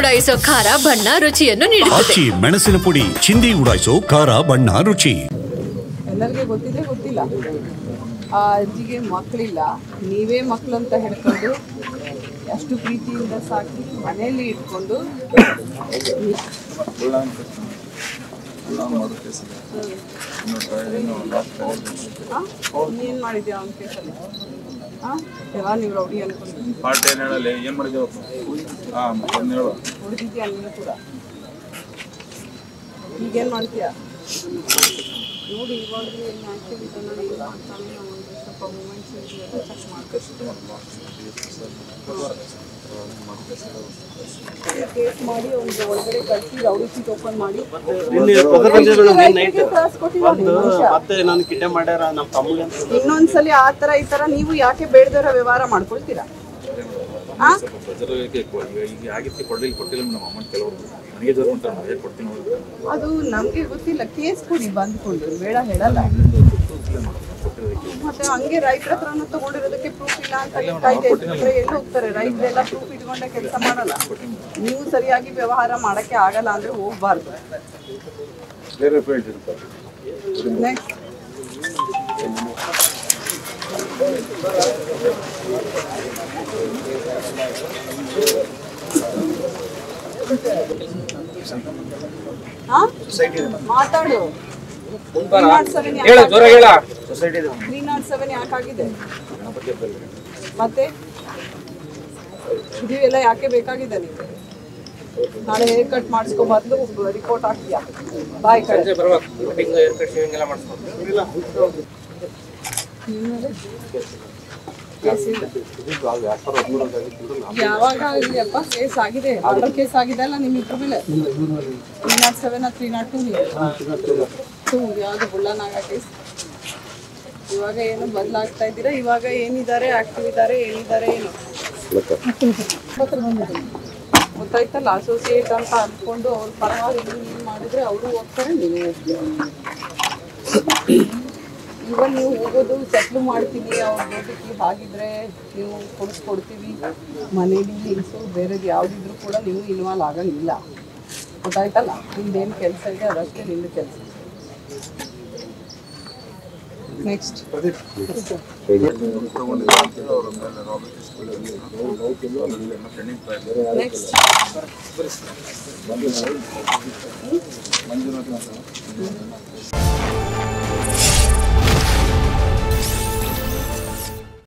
ಉಡಾಯಿಸೋ ಖಾರ ಬಣ್ಣ ರುಚಿಯನ್ನು ನೀಡುತ್ತದೆ. ಮೆಣಸಿನ ಪುಡಿ ಚಿಂದಿ ಉಡಾಯಿಸೋ ಖಾರ ಬಣ್ಣ ರುಚಿ. ಎಲ್ಲರಿಗೆ ಗೊತ್ತಿದೆ ಗೊತ್ತಿಲ್ಲ, ಆ ಅಜ್ಜಿಗೆ ಮಕ್ಕಳಿಲ್ಲ, ನೀವೇ ಮಕ್ಕಳು ಅಂತ ಹೇಳ್ಕೊಂಡು ಅಷ್ಟು ಪ್ರೀತಿಯಿಂದ ಸಾಕಿ ಮನೆಯಲ್ಲಿ ಇಟ್ಕೊಂಡು ಏನು ಮಾಡಿದ್ಯಾ ಅವನ ಕೇಸಲ್ಲಿ? ಎಲ್ಲ ನೀವು ರೌಡಿ ಅನ್ಕೊಂಡು ಹೊಡೆದಿದ್ಯಾ ನೀನು ಕೂಡ. ಈಗೇನು ಮಾಡ್ತೀಯಾ ನೋಡಿ, ಇವಾಗ ಏನು ಆ್ಯಕ್ಟಿವಿಟಿ ಏನು ಮಾಡ್ತಾನೆ ನಾವು ಸ್ವಲ್ಪ ಮೂಮೆಂಟ್ಸ್ ಚೆಕ್ ಕೇಸ್ ಮಾಡಿ ಅವ್ನಿಗೆ ಒಳಗಡೆ ಕಳಿಸಿ ರೌಡಿ ಶೀಟ್ ಓಪನ್ ಮಾಡಿ ಇನ್ನೊಂದ್ಸಲಿ ಆ ಥರ ಈ ಥರ ನೀವು ಯಾಕೆ ಬೇಡದವರ ವ್ಯವಹಾರ ಮಾಡ್ಕೊಳ್ತೀರಾ? ಅದು ನಮ್ಗೆ ಗೊತ್ತಿಲ್ಲ, ಕೇಸ್ ಕೊಡಿ ಬಂದ್ಕೊಂಡು, ಬೇಡ ಹೇಳಲ್ಲ. ಮತ್ತೆ ಹಂಗೆ ರೈತರ ಹತ್ರನೂ ತಗೊಂಡಿರೋದಕ್ಕೆ ಪ್ರೂಫ್ ಇಲ್ಲ ಅಂತ ಕಾಯ್ದೆ ಎಲ್ಲಿ ಹೋಗ್ತಾರೆ? ರೈತರೆಲ್ಲ ಪ್ರೂಫ್ ಇಟ್ಕೊಂಡೆ ಕೆಲಸ ಮಾಡಲ್ಲ. ನೀವು ಸರಿಯಾಗಿ ವ್ಯವಹಾರ ಮಾಡಕ್ಕೆ ಆಗಲ್ಲ ಅಂದ್ರೆ ಹೋಗ್ಬಾರ್ದು. ನೆಕ್ಸ್ಟ್ ಮಾತಾಡು. 307 ಯಾಕಾಗಿದೆ? ಮತ್ತೆ ಇದೆಲ್ಲ ಯಾಕೆ ಬೇಕಾಗಿದೆ? ನೀವು ನಾಳೆ ಹೇರ್ ಕಟ್ ಮಾಡಿಸ್ಕೊ ಬದಲು ರಿಪೋರ್ಟ್ ಹಾಕ್ತೀಯಾ? ಬಾಯ್ ಕಡೆ ಯಾವಾಗ ಆಗಿದೆಯಪ್ಪ? ಕೇಸ್ ಆಗಿದೆ, ಆರ್ಡರ್ ಕೇಸ್ ಆಗಿದೆ ಅಲ್ಲ ನಿಮ್ಮ ಇದ್ರ ಮೇಲೆ. 307 302 ಯಾವುದು ಬುಳ್ಳನಾಗ ಕೇಸ್. ಇವಾಗ ಏನು ಬದಲಾಗ್ತಾ ಇದ್ದೀರಾ? ಇವಾಗ ಏನಿದ್ದಾರೆ, ಆಕ್ಟಿವ್ ಇದ್ದಾರೆ, ಏನಿದ್ದಾರೆ ಏನು ಗೊತ್ತಾಯ್ತಲ್ಲ. ಅಸೋಸಿಯೇಟ್ ಅಂತ ಅಂದ್ಕೊಂಡು ಅವ್ರ ಪರವಾಗಿ ನೀವು ಮಾಡಿದ್ರೆ ಅವರು ಹೋಗ್ತಾರೆ, ನೀವು ಹೋಗ್ತೀವಿ. ಇವಾಗ ನೀವು ಹೋಗೋದು ಸೆಟ್ಲು ಮಾಡ್ತೀವಿ, ಅವ್ರ ದುಡ್ಡಿಗೆ ಹಾಗಿದ್ರೆ ನೀವು ಕೊಡಿಸ್ಕೊಡ್ತೀವಿ. ಮನೇಲಿ ಹಿಂಸು ಬೇರೆದು ಯಾವುದಿದ್ರು ಕೂಡ ನೀವು ಇನ್ವಾಲ್ವ್ ಆಗಂಗಿಲ್ಲ. ಗೊತ್ತಾಯ್ತಲ್ಲ. ನಿಮ್ದೇನು ಕೆಲಸ ಇದೆ ಅದಷ್ಟೇ ನಿಂದು ಕೆಲಸ. Next next